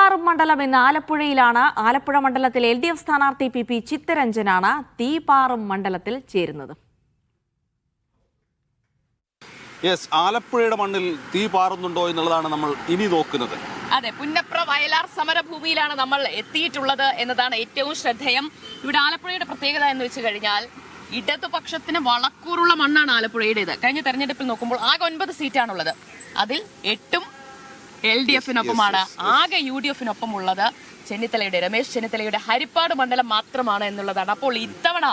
പാറും മണ്ഡലം ഇന്ന് ആലപ്പുഴയിലാണ്. ആലപ്പുഴ മണ്ഡലത്തിൽ LDF സ്ഥാനാർത്ഥി PP ചിത്തരഞ്ജനാണ് തീ പാറും മണ്ഡലത്തിൽ ചേരുന്നത്. ആലപ്പുഴയുടെ മണ്ണിൽ തീ പാറുന്നുണ്ടോ എന്നുള്ളതാണ് നമ്മൾ ഇനി നോക്കുന്നത്. അതെ, പുന്നപ്ര വയലാർ സമരഭൂമിയിലാണ് നമ്മൾ എത്തിയിട്ടുള്ളത് എന്നതാണ് ഏറ്റവും ശ്രദ്ധേയം. ഇവിടെ ആലപ്പുഴയുടെ പ്രത്യേകത എന്ന് വെച്ച് കഴിഞ്ഞാൽ ഇടതുപക്ഷത്തിന് വളക്കൂറുള്ള മണ്ണാണ് ആലപ്പുഴയുടേത്. കഴിഞ്ഞ തെരഞ്ഞെടുപ്പിൽ നോക്കുമ്പോൾ ആകെ 9 സീറ്റാണുള്ളത്. അതിൽ 8 LDF-നൊപ്പമാണ്. ആകെ UDF-നൊപ്പം ഉള്ളത് രമേശ് ചെന്നിത്തലയുടെ ഹരിപ്പാട് മണ്ഡലം മാത്രമാണ് എന്നുള്ളതാണ്. അപ്പോൾ ഇത്തവണ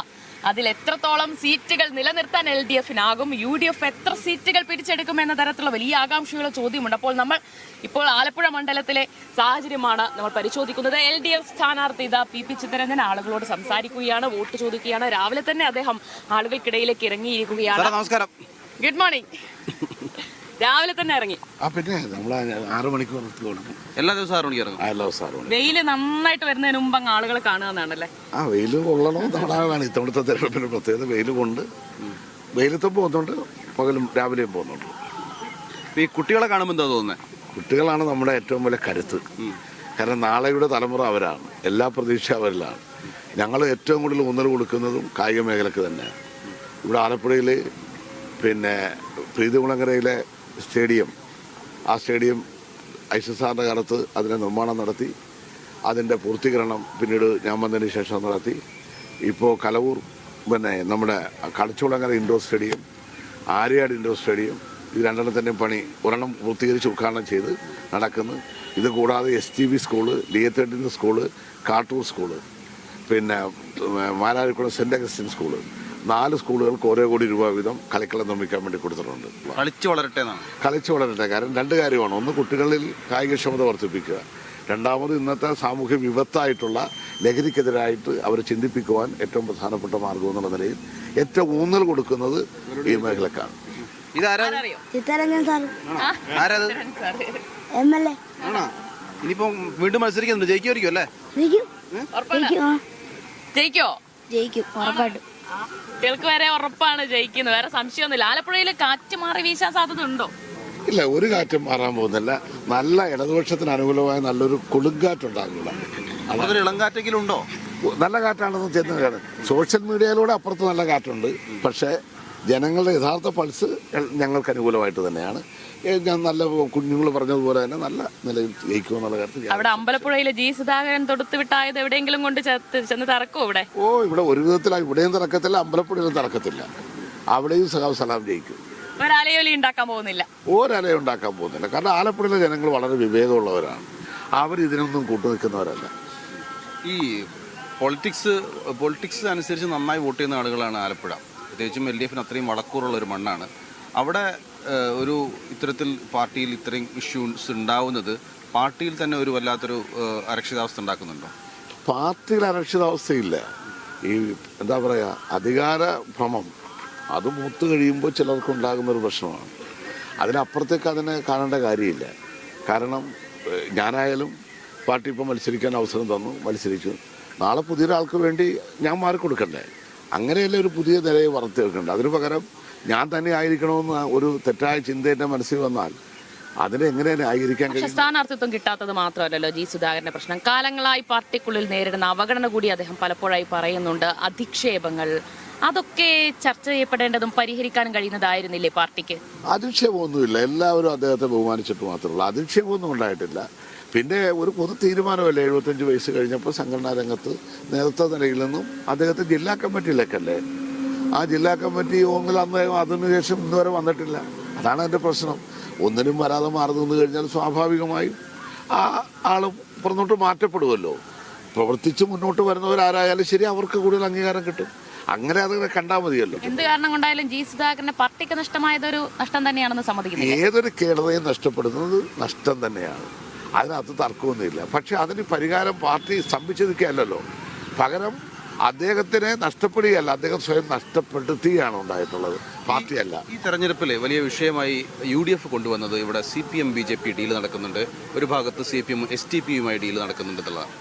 അതിൽ എത്രത്തോളം സീറ്റുകൾ നിലനിർത്താൻ LDF-നാകും, UDF എത്ര സീറ്റുകൾ പിടിച്ചെടുക്കും എന്ന തരത്തിലുള്ള വലിയ ആകാംക്ഷയുള്ള ചോദ്യമുണ്ട്. അപ്പോൾ നമ്മൾ ഇപ്പോൾ ആലപ്പുഴ മണ്ഡലത്തിലെ സാഹചര്യമാണ് നമ്മൾ പരിശോധിക്കുന്നത്. LDF സ്ഥാനാർത്ഥി PP ചിത്തരഞ്ജൻ ആളുകളോട് സംസാരിക്കുകയാണ്, വോട്ട് ചോദിക്കുകയാണ്. രാവിലെ തന്നെ അദ്ദേഹം ആളുകൾക്കിടയിലേക്ക് ഇറങ്ങിയിരിക്കുകയാണ്. നമസ്കാരം. Good morning. രാവിലെ തന്നെ ഇറങ്ങി. പിന്നെ നമ്മൾ 6 മണിക്കൂർ എല്ലാ ദിവസവും 6 മണിക്ക് ഇറങ്ങും. വെയില് നന്നായിട്ട് വരുന്നതിന് മുമ്പ് അങ്ങ് ആളുകൾ കാണുന്നതാണല്ലേ? വെയില് കൊള്ളണോ തവണ ഇത്തവണത്തെ തെരഞ്ഞെടുപ്പിന്റെ പ്രത്യേകത. വെയിൽ കൊണ്ട് വെയിലത്തും പോകുന്നുണ്ട്, പകലും രാവിലെയും പോകുന്നുണ്ട്. ഈ കുട്ടികളെ കാണുമ്പോൾ എന്താ തോന്നുന്നത്? കുട്ടികളാണ് നമ്മുടെ ഏറ്റവും വലിയ കരുത്ത്. കാരണം നാളെയുടെ തലമുറ അവരാണ്, എല്ലാ പ്രതീക്ഷ അവരിലാണ്. ഞങ്ങൾ ഏറ്റവും കൂടുതൽ ഊന്നൽ കൊടുക്കുന്നതും കായിക മേഖലക്ക് തന്നെയാണ്. ഇവിടെ ആലപ്പുഴയിൽ പ്രീതികുളങ്ങരയിലെ സ്റ്റേഡിയം, ആ സ്റ്റേഡിയം ഐശ്വസാറിൻ്റെ കാലത്ത് അതിൻ്റെ നിർമ്മാണം നടത്തി, അതിൻ്റെ പൂർത്തീകരണം പിന്നീട് ഞാൻ വന്നതിന് ശേഷം നടത്തി. ഇപ്പോൾ കലവൂർ നമ്മുടെ Kalichukulangara indoor stadium, Aryad indoor stadium, ഇത് രണ്ടെണ്ണത്തിൻ്റെയും പണി ഒരെണ്ണം പൂർത്തീകരിച്ച് ഉദ്ഘാടനം ചെയ്ത് നടക്കുന്നു. ഇത് കൂടാതെ STV സ്കൂള്, ലിയത്തേട്ടിൻ്റെ school, Kattoor school, Mararikulam saint Augustine school, 4 സ്കൂളുകൾക്ക് ഓരോ കോടി രൂപ വീതം കളിക്കളം നിർമ്മിക്കാൻ വേണ്ടി കൊടുത്തിട്ടുണ്ട്. കളിച്ചു വളരട്ടെ. കാരണം 2 കാര്യമാണ്. ഒന്ന്, കുട്ടികളിൽ കായികക്ഷമത വർദ്ധിപ്പിക്കുക. രണ്ടാമത്, ഇന്നത്തെ സാമൂഹ്യ വിപത്തായിട്ടുള്ള ലഹരിക്കെതിരായിട്ട് അവരെ ചിന്തിപ്പിക്കുവാൻ ഏറ്റവും പ്രധാനപ്പെട്ട മാർഗം എന്നുള്ള നിലയിൽ ഏറ്റവും ഊന്നൽ കൊടുക്കുന്നത് ഈ മേഖലക്കാണ്. ഇനിയിപ്പോ വീണ്ടും മത്സരിക്കുന്നുണ്ട്, ജയിക്കുമായിരിക്കും അല്ലേ? ജയിക്കും ഉറപ്പായിട്ടും. കുട്ടികൾക്ക് വരെ ഉറപ്പാണ് ജയിക്കുന്നത്, വേറെ സംശയമൊന്നുമില്ല. ആലപ്പുഴയിൽ കാറ്റ് മാറി വീശാൻ സാധ്യത ഉണ്ടോ? ഇല്ല, ഒരു കാറ്റും മാറാൻ പോകുന്നില്ല. നല്ല ഇടതുപക്ഷത്തിന് അനുകൂലമായ നല്ലൊരു കൊടുങ്കാറ്റുണ്ടാകില്ല. അതൊരു ഇളങ്കാറ്റെങ്കിലും ഉണ്ടോ? നല്ല കാറ്റാണെന്ന് ചെന്ന് സോഷ്യൽ മീഡിയയിലൂടെ അപ്പുറത്ത് നല്ല കാറ്റുണ്ട്. പക്ഷേ ജനങ്ങളുടെ യഥാർത്ഥ പൾസ് ഞങ്ങൾക്ക് അനുകൂലമായിട്ട് തന്നെയാണ്. ഞാൻ നല്ല കുഞ്ഞുങ്ങൾ പറഞ്ഞതുപോലെ തന്നെ നല്ല നിലയിൽ ജയിക്കുമെന്നുള്ള കാര്യത്തിൽ. അവിടെ അമ്പലപ്പുഴയിലെ G സുധാകരൻ തൊടുത്ത് വിട്ടായത് എവിടെയെങ്കിലും കൊണ്ട് ചെന്ന് തറക്കോ? ഇവിടെ ഒരു വിധത്തിലാണ്. ഇവിടെയും തറക്കത്തില്ല, അമ്പലപ്പുഴയിലും തറക്കത്തില്ല. അവിടെയും സലാം ജയിക്കും. ഒരലയൊലി ഉണ്ടാക്കാൻ പോകുന്നില്ല. ഒരലയും ഉണ്ടാക്കാൻ പോകുന്നില്ല. കാരണം ആലപ്പുഴയിലെ ജനങ്ങൾ വളരെ വിവേകമുള്ളവരാണ്. ഇതിനൊന്നും കൂട്ടുനിൽക്കുന്നവരല്ല. ഈ പൊളിറ്റിക്സ് അനുസരിച്ച് നന്നായി വോട്ട് ചെയ്യുന്ന ആളുകളാണ് ആലപ്പുഴ. പ്രത്യേകിച്ചും LDF-ന് അത്രയും വളക്കൂറുള്ള ഒരു മണ്ണാണ്. അവിടെ ഒരു ഇത്തരത്തിൽ പാർട്ടിയിൽ ഇത്രയും ഇഷ്യൂസ് ഉണ്ടാവുന്നത് പാർട്ടിയിൽ തന്നെ ഒരു വല്ലാത്തൊരു അരക്ഷിതാവസ്ഥ ഉണ്ടാക്കുന്നുണ്ടോ? പാർട്ടിയിൽ അരക്ഷിതാവസ്ഥയില്ല. ഈ എന്താ പറയുക, അധികാര ഭ്രമം അത് മൂത്ത് കഴിയുമ്പോൾ ചിലർക്കുണ്ടാകുന്നൊരു പ്രശ്നമാണ്. അതിനപ്പുറത്തേക്ക് അതിനെ കാണേണ്ട കാര്യമില്ല. കാരണം ഞാനായാലും പാർട്ടി ഇപ്പോൾ മത്സരിക്കാൻ അവസരം തന്നു, മത്സരിച്ചു. നാളെ പുതിയൊരാൾക്ക് വേണ്ടി ഞാൻ മാറിക്കൊടുക്കണ്ടേ? അങ്ങനെയല്ലേ ഒരു പുതിയ നിലയെ വളർത്തിയെടുക്കണ്ടേ? അതിനു പകരം ഞാൻ തന്നെ ആയിരിക്കണമെന്ന് ഒരു തെറ്റായ ചിന്ത എൻ്റെ മനസ്സിൽ വന്നാൽ അതിനെ എങ്ങനെ ന്യായീകരിക്കാൻ കഴിയും? സ്ഥാനാർത്ഥിത്വം കിട്ടാത്തത് മാത്രമല്ലല്ലോ G സുധാകരന്റെ പ്രശ്നം. കാലങ്ങളായി പാർട്ടിക്കുള്ളിൽ നേരിടുന്ന അവഗണന കൂടി അദ്ദേഹം പലപ്പോഴായി പറയുന്നുണ്ട്. അധിക്ഷേപങ്ങൾ, അതൊക്കെ ചർച്ച ചെയ്യപ്പെടേണ്ടതും പരിഹരിക്കാനും കഴിയുന്നതായിരുന്നില്ലേ പാർട്ടിക്ക്? അധിക്ഷേപമൊന്നുമില്ല. എല്ലാവരും അദ്ദേഹത്തെ ബഹുമാനിച്ചിട്ട് മാത്രമല്ല, അധിക്ഷേപമൊന്നും ഉണ്ടായിട്ടില്ല. പിന്നെ ഒരു പൊതു തീരുമാനമല്ലേ 75 വയസ്സ് കഴിഞ്ഞപ്പോൾ സംഘടനാ രംഗത്ത് നേതൃത്വ നിലയിൽ നിന്നും അദ്ദേഹത്തെ ജില്ലാ കമ്മിറ്റിയിലേക്കല്ലേ, ആ ജില്ലാ കമ്മിറ്റി യോഗങ്ങൾ അതിനുശേഷം ഇന്നുവരെ വന്നിട്ടില്ല. അതാണ് എൻ്റെ പ്രശ്നം. ഒന്നിനും വരാതെ മാറി നിന്ന് കഴിഞ്ഞാൽ സ്വാഭാവികമായും ആ ആളും പുറന്നോട്ട് മാറ്റപ്പെടുമല്ലോ. പ്രവർത്തിച്ച് മുന്നോട്ട് വരുന്നവരാരായാലും ശരി, അവർക്ക് കൂടുതൽ അംഗീകാരം കിട്ടും. അങ്ങനെ അത് കണ്ടാൽ മതിയല്ലോ. എന്ത് കാരണം കൊണ്ടായാലും G സുധാകരനെ പാർട്ടിക്ക് നഷ്ടമായതൊരു നഷ്ടം തന്നെയാണെന്ന് സമ്മതിക്കുന്നു. ഏതൊരു കേഡറേയും നഷ്ടപ്പെടുന്നത് നഷ്ടം തന്നെയാണ്, അതിനകത്ത് തർക്കമൊന്നുമില്ല. പക്ഷെ അതിന് പരിഹാരം പാർട്ടി സ്തംഭിച്ചിരിക്കുകയല്ലോ, പകരം അദ്ദേഹത്തിനെ നഷ്ടപ്പെടുകയല്ല, അദ്ദേഹം സ്വയം നഷ്ടപ്പെടുത്തുകയാണ് ഉണ്ടായിട്ടുള്ളത്, പാർട്ടിയല്ല. ഈ തെരഞ്ഞെടുപ്പിൽ വലിയ വിഷയമായി UDF കൊണ്ടുവന്നത് ഇവിടെ CPM BJP ഡീൽ നടക്കുന്നുണ്ട്, ഒരു ഭാഗത്ത് CPM STP-യുമായി ഡീൽ നടക്കുന്നുണ്ട് എന്നുള്ളതാണ്.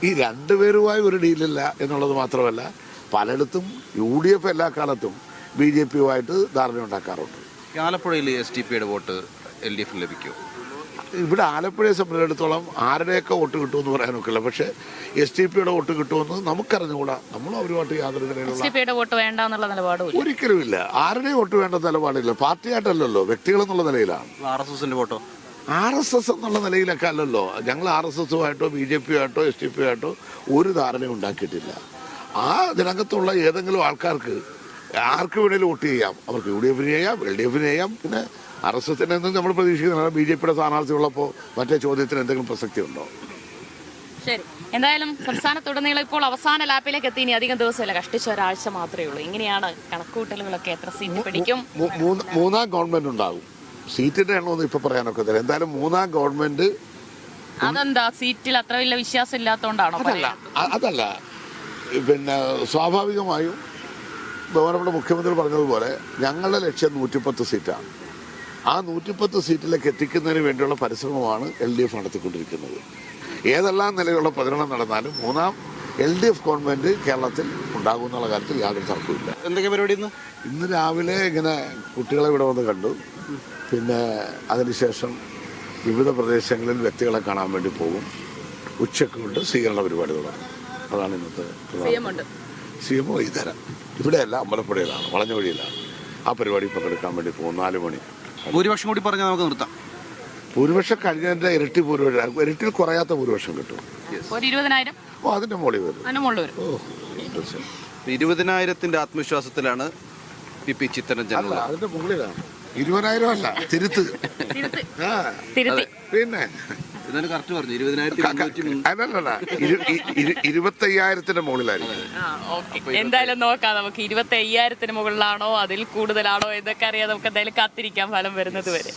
ഈ രണ്ടുപേരുമായി ഒരു ഡീലില്ല എന്നുള്ളത് മാത്രമല്ല, പലയിടത്തും UDF എല്ലാ കാലത്തും BJP-യുമായിട്ട് ധാരണ ഉണ്ടാക്കാറുണ്ട്. ആലപ്പുഴയിൽ STP-യുടെ വോട്ട് LDF-ന് ലഭിക്കുമോ? ഇവിടെ ആലപ്പുഴയെ സംബന്ധിച്ചിടത്തോളം ആരുടെയൊക്കെ വോട്ട് കിട്ടുമെന്ന് പറയാനൊക്കില്ല. പക്ഷേ SDP-യുടെ വോട്ട് കിട്ടുമെന്ന് നമുക്കറിഞ്ഞുകൂടാ. നമ്മളും അവരുമായിട്ട് യാതൊരു തരത്തിലുള്ള SDP-യുടെ വോട്ട് വേണ്ട എന്നുള്ള നിലപാടും ഒരിക്കലും ഇല്ല. ആരുടെയും വോട്ട് വേണ്ട നിലപാടില്ല. പാർട്ടിയായിട്ടല്ലല്ലോ, വ്യക്തികളെന്നുള്ള നിലയിലാണ്. RSSന്റെ വോട്ടോ RSS എന്നുള്ള നിലയിലൊക്കെ അല്ലല്ലോ. ഞങ്ങൾ RSSുമായിട്ടോ BJP-യുമായിട്ടോ SDP-യുമായിട്ടോ ഒരു ധാരണയും ഉണ്ടാക്കിയിട്ടില്ല. ആ ഇതിനകത്തുള്ള ഏതെങ്കിലും ആൾക്കാർക്ക് ആർക്ക് വേണേലും വോട്ട് ചെയ്യാം. അവർക്ക് UDF-ന് ചെയ്യാം, LDF-ന് ചെയ്യാം. പിന്നെ RSSനൊന്നും നമ്മൾ പ്രതീക്ഷിക്കുന്നില്ല. BJP-യുടെ സ്ഥാനാർത്ഥി ഉള്ളപ്പോൾ മറ്റേ ചോദ്യത്തിന് എന്തെങ്കിലും പ്രസക്തി ഉണ്ടോ? ശരി, എന്തായാലും സംസ്ഥാനത്തുടനീളം ഇപ്പോൾ അവസാന ലാപ്പിലേക്ക് എത്തി. ഇനി അധികം ദിവസമല്ല, കഷ്ടിച്ച ഒരാഴ്ച മാത്രമേ ഉള്ളൂ. ഇങ്ങനെയാണ് കണക്കുകൂട്ടലുകളൊക്കെ. എത്ര സീറ്റ് പിടിക്കും? മൂന്നാം ഗവൺമെന്റ് ഉണ്ടാകും. സീറ്റിന്റെ എണ്ണമൊന്നും ഇപ്പൊ പറയാനൊക്കെ തരാം. എന്തായാലും മൂന്നാം ഗവൺമെന്റ്. അതെന്താ, സീറ്റിൽ അത്ര വലിയ വിശ്വാസം ഇല്ലാത്തതുകൊണ്ടാണോ? അതല്ല, പിന്നെ സ്വാഭാവികമായും ബഹുമാനപ്പെട്ട മുഖ്യമന്ത്രി പറഞ്ഞതുപോലെ ഞങ്ങളുടെ ലക്ഷ്യം 110 സീറ്റാണ്. ആ 110 സീറ്റിലേക്ക് എത്തിക്കുന്നതിന് വേണ്ടിയുള്ള പരിശ്രമമാണ് LDF നടത്തിക്കൊണ്ടിരിക്കുന്നത്. ഏതെല്ലാം നിലയിലുള്ള പ്രചരണം നടന്നാലും മൂന്നാം LDF ഗവൺമെന്റ് കേരളത്തിൽ ഉണ്ടാകുമെന്നുള്ള കാര്യത്തിൽ യാതൊരു തർക്കമില്ല. എന്തൊക്കെ പരിപാടി ഇന്ന് രാവിലെ ഇങ്ങനെ കുട്ടികളെ ഇവിടെ വന്ന് കണ്ടു. പിന്നെ അതിനുശേഷം വിവിധ പ്രദേശങ്ങളിൽ വ്യക്തികളെ കാണാൻ വേണ്ടി പോകും. ഉച്ചക്ക് കൊണ്ട് സ്വീകരണ പരിപാടി തുടങ്ങും. അതാണ് ഇന്നത്തെ CM വൈകുന്നേരം. ഇവിടെയല്ല, അമ്പലപ്പുഴയിലാണ്, വളഞ്ഞവഴിയിലാണ്. ആ പരിപാടി പങ്കെടുക്കാൻ വേണ്ടി പോകും. 4 മണി. ഭൂരിപക്ഷം കൂടി പറഞ്ഞാൽ നമുക്ക് നിർത്താം. ഭൂരിപക്ഷം കഴിഞ്ഞതിന്റെ ഇരട്ടി ഭൂരിപക്ഷം, ഇരട്ടിയിൽ കുറയാത്ത ഭൂരിപക്ഷം കിട്ടും. ഒരു 20,000 അതിന്റെ മുകളിൽ വരും. 20,000-ന്റെ ആത്മവിശ്വാസത്തിലാണ് PP ചിത്തരഞ്ജൻ. അതിന്റെ മുകളിലാണ്. 20,000 അല്ല, തിരുത്ത്. പിന്നെ കറക്റ്റ് പറഞ്ഞു 20,000. അതല്ലല്ല, 25,000-ന്റെ മുകളിലായിരിക്കും. എന്തായാലും നോക്കാം നമുക്ക്. 25,000-ന് മുകളിലാണോ അതിൽ കൂടുതലാണോ എന്നൊക്കെ അറിയാം. നമുക്ക് എന്തായാലും കാത്തിരിക്കാം ഫലം വരുന്നത് വരെ.